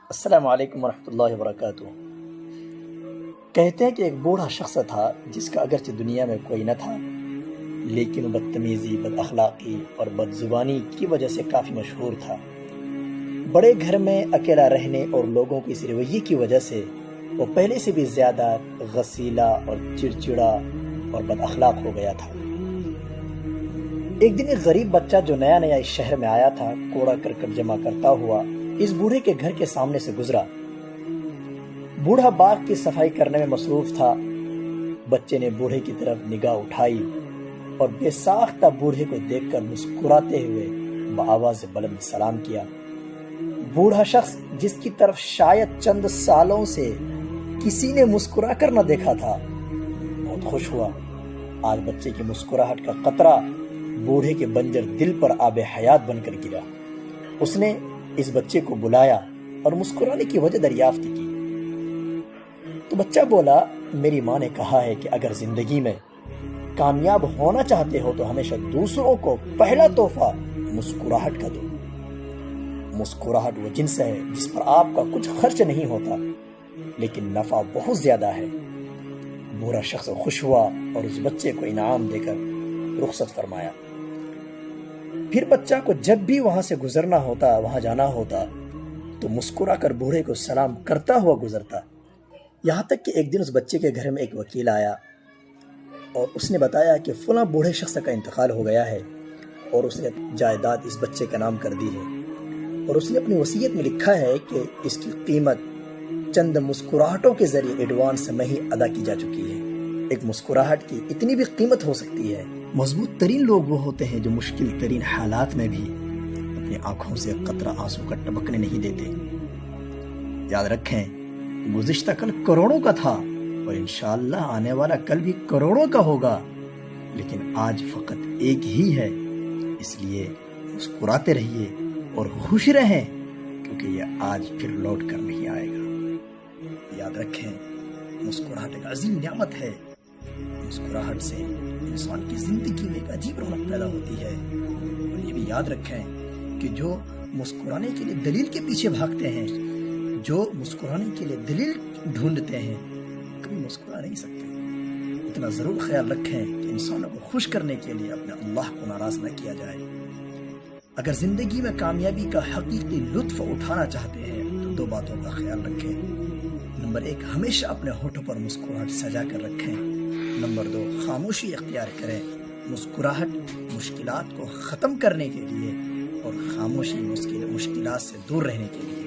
السلام علیکم ورحمۃ اللہ وبرکاتہ۔ کہتے ہیں کہ ایک بوڑھا شخص تھا جس کا اگرچہ دنیا میں کوئی نہ تھا، لیکن وہ بدتمیزی، بد اخلاقی اور بد زبانی کی وجہ سے کافی مشہور تھا۔ بڑے گھر میں اکیلا رہنے اور لوگوں کے اس رویے کی وجہ سے وہ پہلے سے بھی زیادہ غسیلا اور چڑچڑا اور بد اخلاق ہو گیا تھا۔ ایک دن ایک غریب بچہ جو نیا نیا اس شہر میں آیا تھا، کوڑا کرکٹ جمع کرتا ہوا اس بوڑھے کے گھر کے سامنے سے گزرا۔ بوڑھا باغ کی صفائی کرنے میں مصروف تھا۔ بچے نے بوڑھے کی طرف نگاہ اٹھائی اور بے ساختہ بوڑھے کو دیکھ کر مسکراتے ہوئے بآواز بلند سلام کیا۔ بوڑھا شخص جس کی طرف شاید چند سالوں سے کسی نے مسکرا کر نہ دیکھا تھا، بہت خوش ہوا۔ آج بچے کی مسکراہٹ کا قطرہ بوڑھے کے بنجر دل پر آب حیات بن کر گرا۔ اس نے اس بچے کو بلایا اور مسکرانے کی وجہ دریافت کی تو بچہ بولا، میری ماں نے کہا ہے کہ اگر زندگی میں کامیاب ہونا چاہتے ہو تو ہمیشہ دوسروں کو پہلا تحفہ مسکراہٹ کا دو۔ مسکراہٹ وہ جنس ہے جس پر آپ کا کچھ خرچ نہیں ہوتا لیکن نفع بہت زیادہ ہے۔ بوڑھا شخص خوش ہوا اور اس بچے کو انعام دے کر رخصت فرمایا۔ پھر بچہ کو جب بھی وہاں سے گزرنا ہوتا، وہاں جانا ہوتا تو مسکرا کر بوڑھے کو سلام کرتا ہوا گزرتا۔ یہاں تک کہ ایک دن اس بچے کے گھر میں ایک وکیل آیا اور اس نے بتایا کہ فلاں بوڑھے شخص کا انتقال ہو گیا ہے اور اس نے جائیداد اس بچے کا نام کر دی ہے، اور اس نے اپنی وصیت میں لکھا ہے کہ اس کی قیمت چند مسکراہٹوں کے ذریعے ایڈوانس میں ہی ادا کی جا چکی ہے۔ ایک مسکراہٹ کی اتنی بھی قیمت ہو سکتی ہے۔ مضبوط ترین لوگ وہ ہوتے ہیں جو مشکل ترین حالات میں بھی اپنی آنکھوں سے قطرہ آنسو کا ٹپکنے نہیں دیتے۔ یاد رکھیں، گزشتہ کل کروڑوں کا تھا اور انشاءاللہ آنے والا کل بھی کروڑوں کا ہوگا، لیکن آج فقط ایک ہی ہے۔ اس لیے مسکراتے رہیے اور خوش رہیں، کیونکہ یہ آج پھر لوٹ کر نہیں آئے گا۔ یاد رکھیں، مسکراہٹ ایک عظیم نعمت ہے۔ مسکراہٹ سے انسان کی زندگی میں ایک عجیب رونق پیدا ہوتی ہے۔ اور یہ بھی یاد رکھیں کہ جو مسکرانے کے لیے دلیل کے پیچھے بھاگتے ہیں، جو مسکرانے کے لیے دلیل ڈھونڈتے ہیں، کبھی مسکرا نہیں سکتے۔ اتنا ضرور خیال رکھیں کہ انسانوں کو خوش کرنے کے لیے اپنے اللہ کو ناراض نہ کیا جائے۔ اگر زندگی میں کامیابی کا حقیقی لطف اٹھانا چاہتے ہیں تو دو باتوں کا خیال رکھیں۔ نمبر 1، ہمیشہ اپنے ہونٹوں پر مسکراہٹ سجا کر رکھیں۔ نمبر 2، خاموشی اختیار کریں۔ مسکراہٹ مشکلات کو ختم کرنے کے لیے اور خاموشی مشکلات سے دور رہنے کے لیے۔